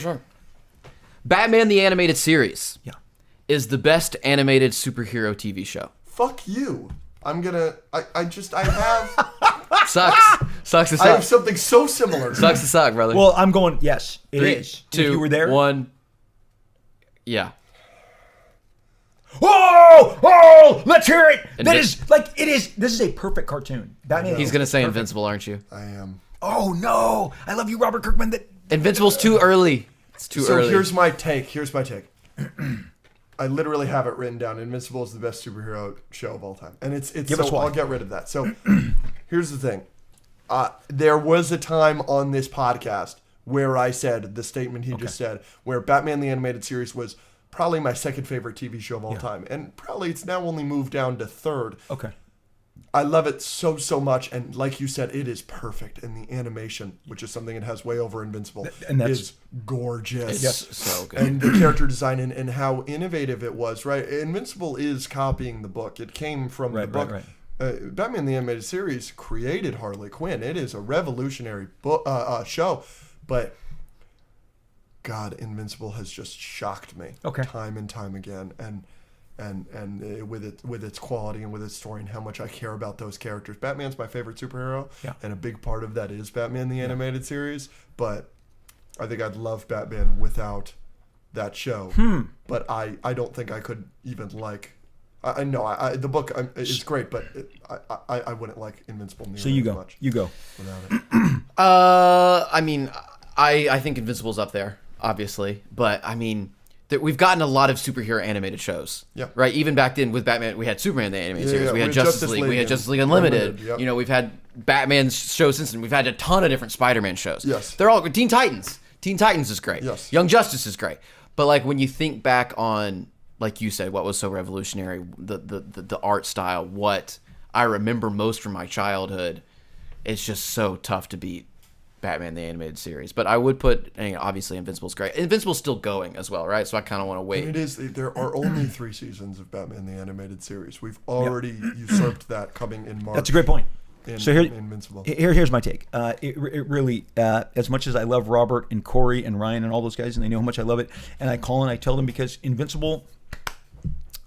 Sure. Batman the Animated Series is the best animated superhero TV show. Fuck you. I have... Sucks to suck. I have something so similar. Sucks to suck, brother. Well, I'm going, yes, it 3, is. 2, if you were there? 1. Yeah. Oh, let's hear it. This is a perfect cartoon. Batman. He's going to say Invincible, aren't you? I am. Oh, no. I love you, Robert Kirkman. Invincible's too early. It's too early. So here's my take. I literally have it written down. Invincible is the best superhero show of all time. And it's so I'll get rid of that. So here's the thing. There was a time on this podcast where I said the statement he just said, where Batman the Animated Series was probably my second favorite TV show of all time. And probably it's now only moved down to third. Okay. I love it so much, and like you said, it is perfect. And the animation, which is something it has way over Invincible, is gorgeous. It's so good. And the character design and how innovative it was, right? Invincible is copying the book. It came from the book. Right. Batman the Animated Series created Harley Quinn. It is a revolutionary show, but God, Invincible has just shocked me time and time again. And with its quality and with its story and how much I care about those characters. Batman's my favorite superhero, and a big part of that is Batman the Animated Series, but I think I'd love Batman without that show. But I don't think I could even like... I know the book is great, but I wouldn't like Invincible nearly as much. You go. Without it. I mean, I think Invincible's up there, obviously, but I mean... We've gotten a lot of superhero animated shows, right? Even back then with Batman, we had Superman the animated series, we had Justice League, we had Justice League Unlimited. You know, we've had Batman shows since then. We've had a ton of different Spider-Man shows. Yes, they're all Teen Titans. Teen Titans is great. Yes, Young Justice is great. But like when you think back on, like you said, what was so revolutionary, the art style, what I remember most from my childhood, it's just so tough to beat Batman the Animated Series. But I would put, obviously Invincible's great. Invincible's still going as well, right? So I kind of want to wait. And it is. There are only 3 seasons of Batman the Animated Series. We've already usurped that coming in March. That's a great point. So Invincible. Here's my take. It really, as much as I love Robert and Corey and Ryan and all those guys, and they know how much I love it, and I call and I tell them because Invincible,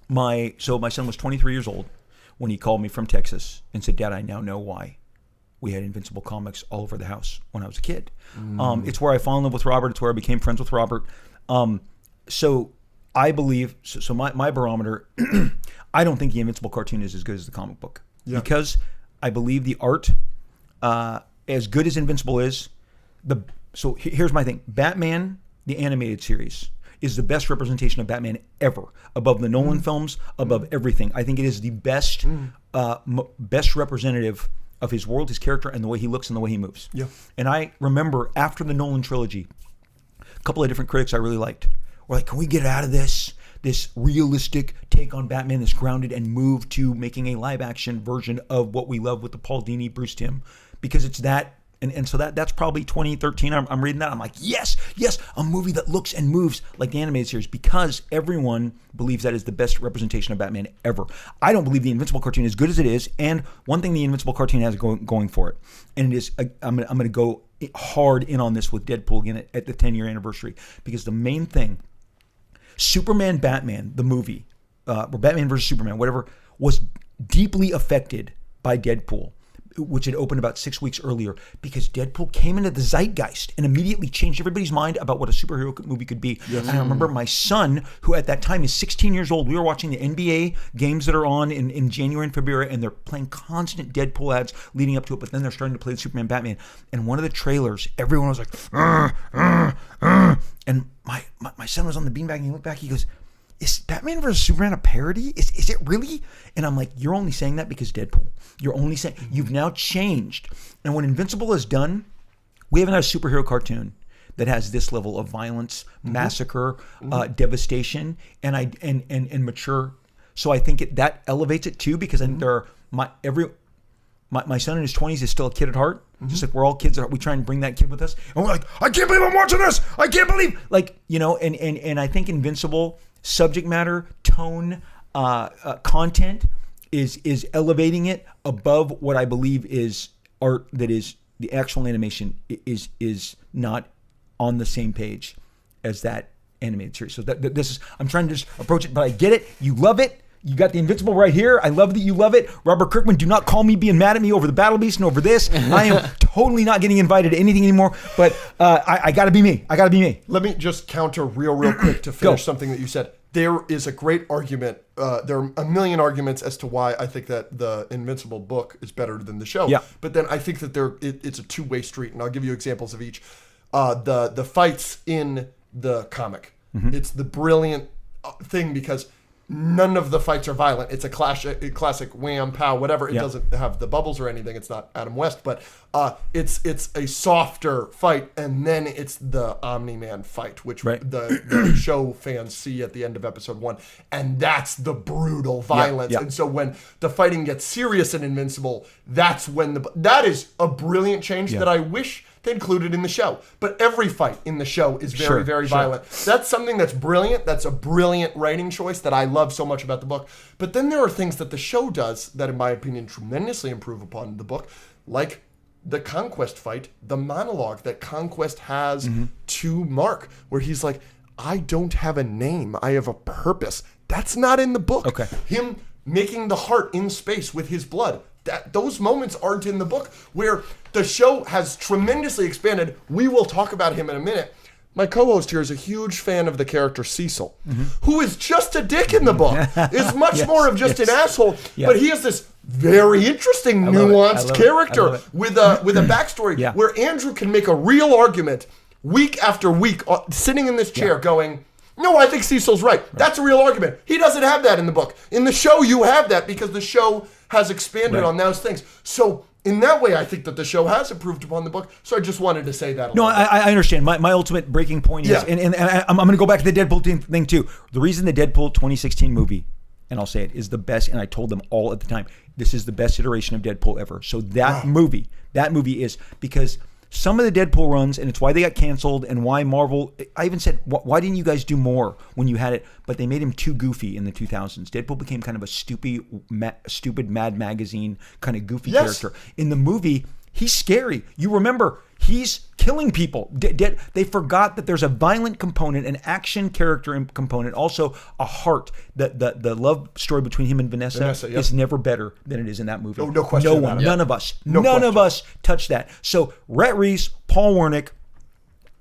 my son was 23 years old when he called me from Texas and said, "Dad, I now know why we had Invincible comics all over the house when I was a kid." It's where I fell in love with Robert. It's where I became friends with Robert. So I believe, so my barometer, I don't think the Invincible cartoon is as good as the comic book. Because I believe the art, as good as Invincible is, so here's my thing. Batman, the animated series, is the best representation of Batman ever. Above the Nolan films, above everything. I think it is the best, best representative of his world, his character, and the way he looks and the way he moves. And I remember after the Nolan trilogy, a couple of different critics I really liked were like, can we get out of this realistic take on Batman that's grounded and move to making a live action version of what we love with the Paul Dini, Bruce Timm, because it's that. And so that's probably 2013. I'm reading that. I'm like, yes, a movie that looks and moves like the animated series, because everyone believes that is the best representation of Batman ever. I don't believe the Invincible cartoon, as good as it is, and one thing the Invincible cartoon has going for it, and it is, I'm going to go hard in on this with Deadpool again at the 10-year anniversary, because the main thing, Superman Batman, the movie, or Batman versus Superman, whatever, was deeply affected by Deadpool, which had opened about 6 weeks earlier, because Deadpool came into the zeitgeist and immediately changed everybody's mind about what a superhero movie could be. And I remember my son, who at that time is 16 years old, we were watching the NBA games that are on in January and February, and they're playing constant Deadpool ads leading up to it, but then they're starting to play the Superman Batman. And one of the trailers, everyone was like, and my son was on the beanbag, and he looked back, he goes, is Batman vs. Superman a parody? Is it really? And I'm like, you're only saying that because Deadpool. You're only saying, you've now changed. And when Invincible is done, we haven't had a superhero cartoon that has this level of violence, massacre, devastation, and mature. So I think that elevates it too, because I think there are my son in his 20s is still a kid at heart. Just like we're all kids at heart. We try and bring that kid with us. And we're like, I can't believe I'm watching this. I can't believe, and I think Invincible, subject matter, tone, content is elevating it above what I believe is art that is the actual animation is not on the same page as that animated series. So this is, I'm trying to just approach it, but I get it. You love it. You got the Invincible right here. I love that you love it. Robert Kirkman, do not call me being mad at me over the Battle Beast and over this. I am totally not getting invited to anything anymore, but I got to be me. I got to be me. Let me just counter real quick to finish something that you said. There is a great argument. There are a million arguments as to why I think that the Invincible book is better than the show. Yeah. But then I think that it's a two-way street, and I'll give you examples of each. The fights in the comic. Mm-hmm. It's the brilliant thing because none of the fights are violent. It's a classic wham, pow, whatever. It doesn't have the bubbles or anything. It's not Adam West, but it's a softer fight, and then it's the Omni-Man fight, which the show fans see at the end of episode 1, and that's the brutal violence. And so when the fighting gets serious in Invincible, that's when that is a brilliant change that I wish they included in the show. But every fight in the show is very violent. That's something that's brilliant. That's a brilliant writing choice that I love so much about the book. But then there are things that the show does that, in my opinion, tremendously improve upon the book, like the Conquest fight, the monologue that Conquest has to Mark, where he's like, I don't have a name. I have a purpose. That's not in the book. Okay. Him making the heart in space with his blood. Those moments aren't in the book, where the show has tremendously expanded. We will talk about him in a minute. My co-host here is a huge fan of the character Cecil, who is just a dick in the book. Is much more of just an asshole, but he is this very interesting, nuanced character with a backstory where Andrew can make a real argument week after week, sitting in this chair going, no, I think Cecil's right. That's a real argument. He doesn't have that in the book. In the show, you have that because the show has expanded on those things. So in that way, I think that the show has improved upon the book. So I just wanted to say that. I understand. My ultimate breaking point is, and I'm going to go back to the Deadpool thing too. The reason the Deadpool 2016 movie, and I'll say it, is the best, and I told them all at the time, this is the best iteration of Deadpool ever. So that movie is because some of the Deadpool runs, and it's why they got canceled and why Marvel, I even said, why didn't you guys do more when you had it? But they made him too goofy in the 2000s. Deadpool became kind of a stupid Mad Magazine kind of goofy character. In the movie, he's scary. You remember, he's killing people. They forgot that there's a violent component, an action character component, also a heart. The love story between him and Vanessa is never better than it is in that movie. Oh, no question. No one, none of us, none of us touched that. So Rhett Reese, Paul Wernick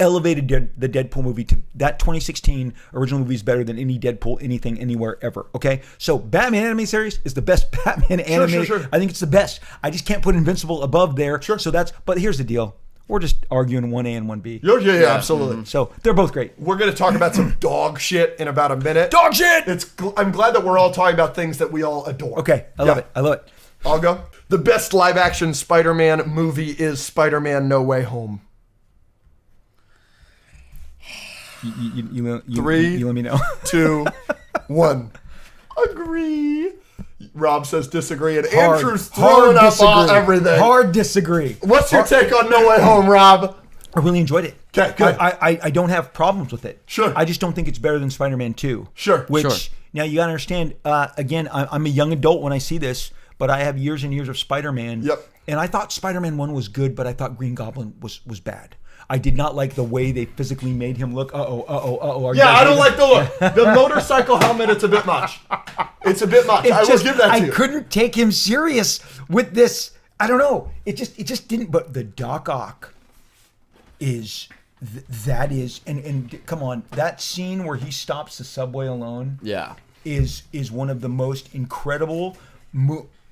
elevated the Deadpool movie to that 2016 original movie is better than any Deadpool anything anywhere ever. Okay, so Batman anime series is the best Batman anime. Sure. I think it's the best. I just can't put Invincible above there. Sure. So but here's the deal. We're just arguing 1A and 1B. Yeah, absolutely. Mm-hmm. So they're both great. We're going to talk about some dog shit in about a minute. Dog shit! I'm glad that we're all talking about things that we all adore. Okay, I love it. I'll go. The best live-action Spider-Man movie is Spider-Man No Way Home. You 3, you let me know. 2, 1. Agree. Rob says disagree, and Andrew's throwing up all everything. Hard disagree. What's your take on No Way Home, Rob? I really enjoyed it. Okay, good. I don't have problems with it. Sure. I just don't think it's better than Spider-Man 2. Sure. Now you got to understand, again, I'm a young adult when I see this, but I have years and years of Spider-Man. Yep. And I thought Spider-Man 1 was good, but I thought Green Goblin was bad. I did not like the way they physically made him look. I don't like the look. The motorcycle helmet, it's a bit much. It's a bit much. I will give that to you. I couldn't take him serious with this. I don't know. It just didn't. But the Doc Ock is, and come on, that scene where he stops the subway alone. Yeah. Is one of the most incredible.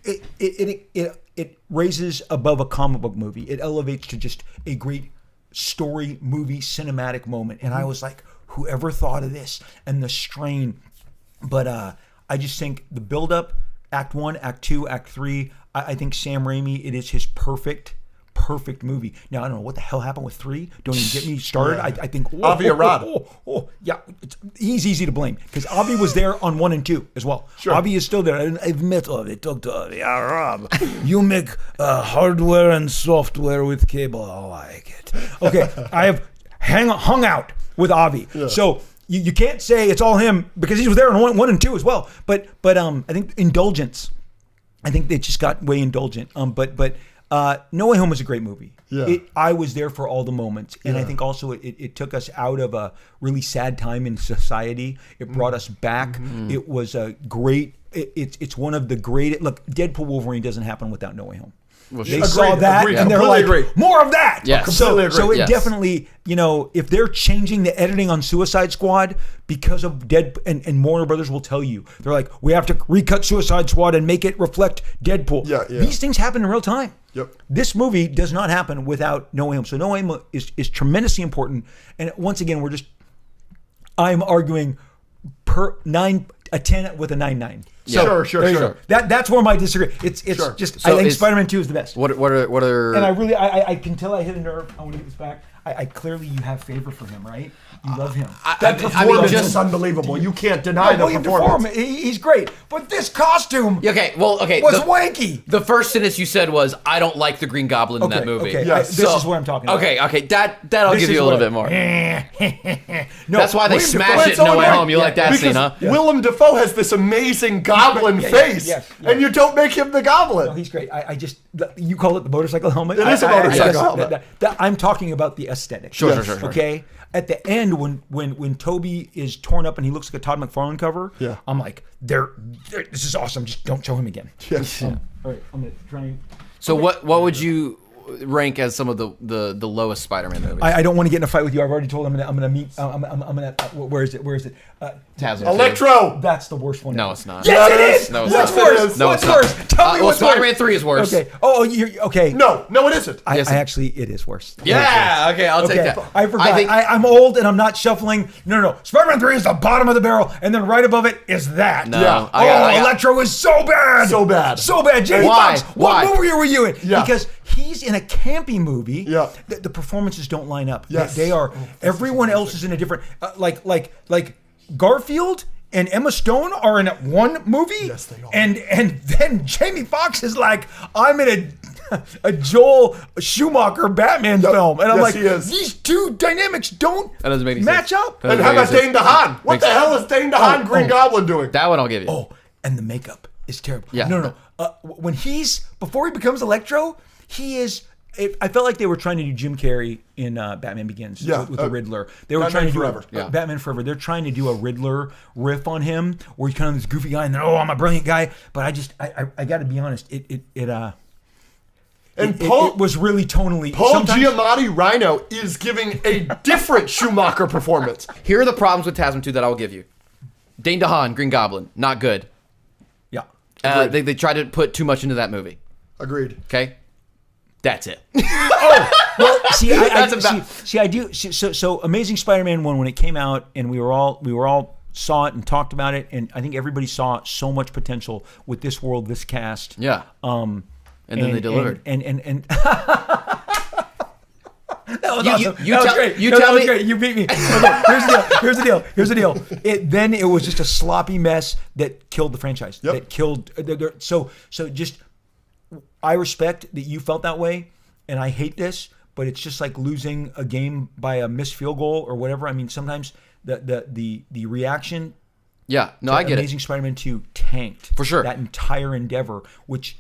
It raises above a comic book movie. It elevates to just a great story, movie, cinematic moment. And I was like, whoever thought of this? And the strain. But I just think the build-up, Act 1, Act 2, Act 3, I think Sam Raimi, it is his perfect movie. Now, I don't know what the hell happened with 3. Don't even get me started. I think... Avi Arad. Yeah. He's easy to blame because Avi was there on 1 and 2 as well. Sure. Avi is still there. I've met Avi, talked to Avi. Rob, you make hardware and software with cable. I like it. Okay, I have hung out with Avi. Yeah. So... You can't say it's all him because he was there in 1 and 2 as well. But I think indulgence. I think they just got way indulgent. But No Way Home was a great movie. I was there for all the moments. And I think also it took us out of a really sad time in society. It brought us back. It was a great, it's one of the great, look, Deadpool Wolverine doesn't happen without No Way Home. Well, they saw that and they're like, more of that. Yes. So it definitely, if they're changing the editing on Suicide Squad because of and Warner Brothers will tell you, they're like, we have to recut Suicide Squad and make it reflect Deadpool. Yeah. These things happen in real time. Yep. This movie does not happen without No Way Home. So No Way Home is tremendously important. And once again, I'm arguing a 10 with a 9.9. So, sure. That's where my disagree. It's just I think Spider-Man 2 is the best. What are And I can tell I hit a nerve. I want to get this back. I clearly you have favor for him, right? You love him. That performance is unbelievable. You can't deny the performance. He's great, but this costume was wanky. The first sentence you said was, "I don't like the Green Goblin in that movie." Okay, this is what I'm talking about. Okay, that I'll give you a little bit more. That's why they smash it in No Way Home. You like that scene, huh? Willem Dafoe has this amazing goblin face, and you don't make him the goblin. No, he's great. I just you call it the motorcycle helmet. It is a motorcycle helmet. I'm talking about the aesthetic. Sure. Okay. At the end, when Toby is torn up and he looks like a Todd McFarlane cover, I'm like, this is awesome. Just don't show him again. Yes. All right, I'm gonna try and. So what would you rank as some of the lowest Spider-Man movies? I don't want to get in a fight with you. I've already told him I'm gonna meet. I'm gonna. Where is it? Electro. That's the worst one. No, it's not. Yes, it is. No, it's what's not. worse? No, what's it's worse? not. Tell me what's Spider-Man worse. 3 is worse. Okay. Oh, you're okay. No, it isn't. I actually, it is worse. Yeah. Okay, I'll take that. I forgot. I'm old and I'm not shuffling. No. Spider-Man 3 is the bottom of the barrel, and then right above it is that. No. Yeah. Electro is so bad. So bad. Jamie Foxx, Why? what movie were you in? Yeah. Because he's in a campy movie. Yeah. The performances don't line up. Yes. They are. Everyone else is in a different. Like Garfield and Emma Stone are in one movie. Yes, they are. And then Jamie Foxx is like, I'm in a Joel Schumacher Batman film, and I'm like, he is. these two dynamics don't That doesn't make any match sense. up. And how about Dane DeHaan? What the hell is Dane DeHaan Green Goblin doing? That one I'll give you. Oh, and the makeup is terrible. Yeah. No. When before he becomes Electro, he is. I felt like they were trying to do Jim Carrey in Batman Begins with the Riddler. They were trying to do Batman Forever. They're trying to do a Riddler riff on him, where he's kind of this goofy guy, and then I'm a brilliant guy. But I got to be honest, it was really tonally. Paul Giamatti Rhino is giving a different Schumacher performance. Here are the problems with TASM 2 that I will give you. Dane DeHaan, Green Goblin, not good. Yeah. They tried to put too much into that movie. Agreed. Okay. That's it. I do. So Amazing Spider-Man 1, when it came out, and we were all saw it and talked about it, and I think everybody saw so much potential with this world, this cast. Yeah. And then they delivered. And that was awesome. You beat me. Okay, here's the deal. Then it was just a sloppy mess that killed the franchise. Yep. That killed. So just. I respect that you felt that way, and I hate this, but it's just like losing a game by a missed field goal or whatever. I mean, sometimes the reaction. Yeah, no, I get Amazing Spider-Man 2 tanked for sure that entire endeavor, which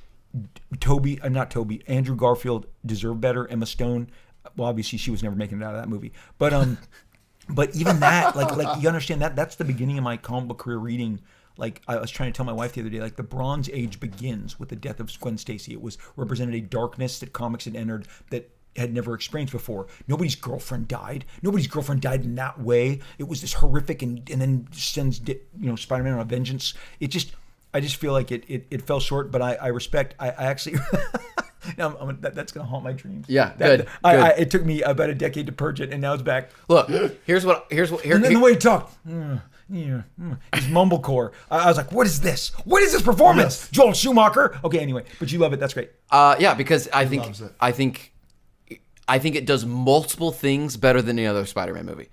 Andrew Garfield deserved better. Emma Stone, well, obviously she was never making it out of that movie, but even that, like you understand that's the beginning of my comic book career reading. Like I was trying to tell my wife the other day, like the Bronze Age begins with the death of Gwen Stacy. It represented a darkness that comics had entered that had never experienced before. Nobody's girlfriend died. Nobody's girlfriend died in that way. It was this horrific, and then sends Spider-Man on a vengeance. I just feel like it fell short. But I respect. I actually. That's gonna haunt my dreams. Yeah, good. It took me about a decade to purge it, and now it's back. Look, here's and then the way he talked. His mumblecore. I was like, what is this? What is this performance? Yes. Joel Schumacher. Okay, anyway, but you love it. That's great. Yeah, because I think it does multiple things better than any other Spider-Man movie.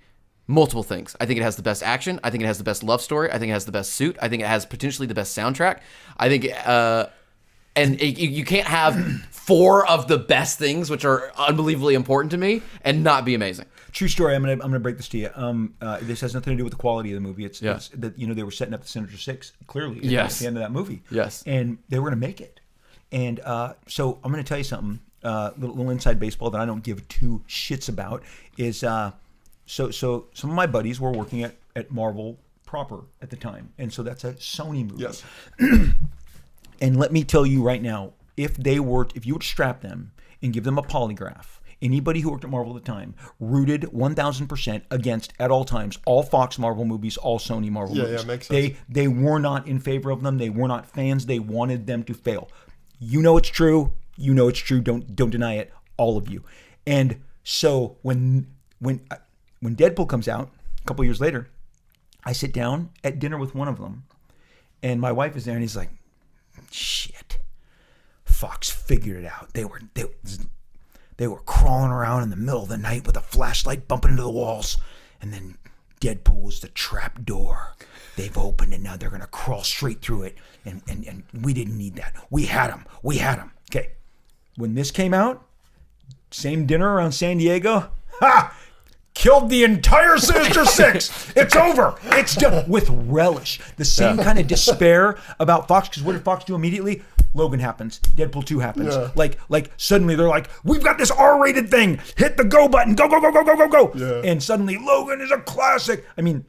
Multiple things. I think it has the best action. I think it has the best love story. I think it has the best suit. I think it has potentially the best soundtrack. I think, you can't have 4 of the best things, which are unbelievably important to me, and not be amazing. True story. I'm gonna break this to you. This has nothing to do with the quality of the movie. It's that they were setting up the Sinister Six clearly at the end of that movie. Yes, and they were gonna make it. And so I'm gonna tell you something. little inside baseball that I don't give two shits about is so some of my buddies were working at Marvel proper at the time, and so that's a Sony movie. Yes. And let me tell you right now, if you were to strap them and give them a polygraph, anybody who worked at Marvel at the time rooted 1,000% against, at all times, all Fox Marvel movies, all Sony Marvel movies. Yeah, makes sense. They were not in favor of them. They were not fans. They wanted them to fail. You know it's true. You know it's true. Don't deny it. All of you. And so when Deadpool comes out a couple years later, I sit down at dinner with one of them, and my wife is there, and he's like, "Shit, Fox figured it out. They were crawling around in the middle of the night with a flashlight bumping into the walls, and then Deadpool was the trap door. They've opened, and now they're gonna crawl straight through it. And we didn't need that. We had them. Okay. When this came out, same dinner around San Diego. Ha! Killed the entire Sinister Six. It's over. It's done with relish. The same kind of despair about Fox. Because what did Fox do immediately? Logan happens. Deadpool 2 happens. Yeah. Like suddenly they're like, we've got this R-rated thing. Hit the go button. Go. Yeah. And suddenly Logan is a classic. I mean,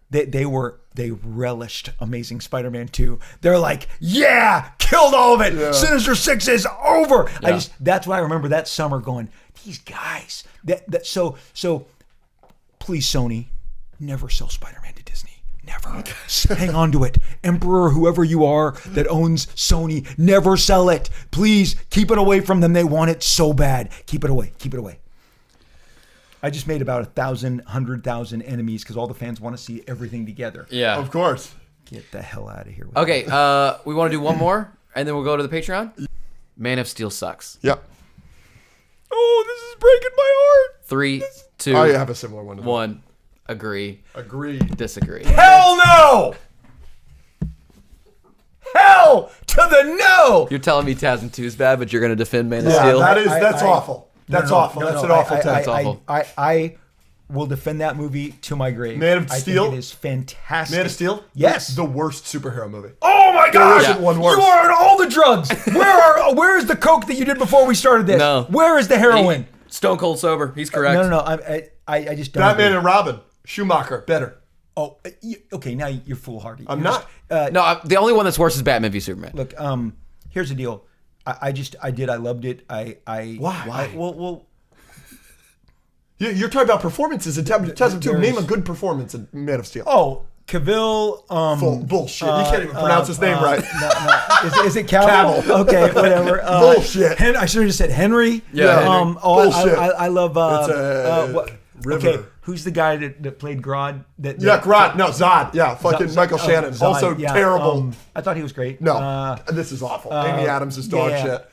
they relished Amazing Spider-Man 2. They're like, yeah, killed all of it. Yeah. Sinister Six is over. Yeah. That's why I remember that summer going, these guys. So please, Sony, never sell Spider-Man to Disney. Never. Hang on to it. Emperor, whoever you are that owns Sony, never sell it. Please keep it away from them. They want it so bad. Keep it away. I just made about 100,000 enemies because all the fans want to see everything together. Yeah. Of course. Get the hell out of here. Okay, we want to do one more, and then we'll go to the Patreon. Man of Steel sucks. Yep. Oh, this is breaking my heart. 3, 2, I have a similar one. 1. Agree. Disagree. Hell no! Hell to the no! You're telling me TASM 2 is bad, but you're going to defend Man of Steel? That's awful. That's awful. That's an awful That's awful. I will defend that movie to my grave. Man of Steel? I think it is fantastic. Man of Steel? Yes. The worst superhero movie. Oh my gosh! There isn't one worse. You are on all the drugs. Where is the coke that you did before we started this? No. Where is the heroin? Stone cold sober. He's correct. No. I just don't. Batman and Robin. Schumacher. Better. Oh, okay. Now you're foolhardy. I'm not. No, the only one that's worse is Batman v Superman. Look, here's the deal. I loved it. Why? Well. You're talking about performances in TASM 2. Name a good performance in Man of Steel. Oh, Cavill. Bullshit. You can't even pronounce his name right. No. Is it Cavill? Okay, whatever. Bullshit. I should have just said Henry. Yeah. Bullshit. I love. River. Okay, who's the guy that played Grodd? Grodd. No, Zod. Yeah, fucking Michael Shannon. Zod, also terrible. I thought he was great. No, this is awful. Amy Adams is dog shit.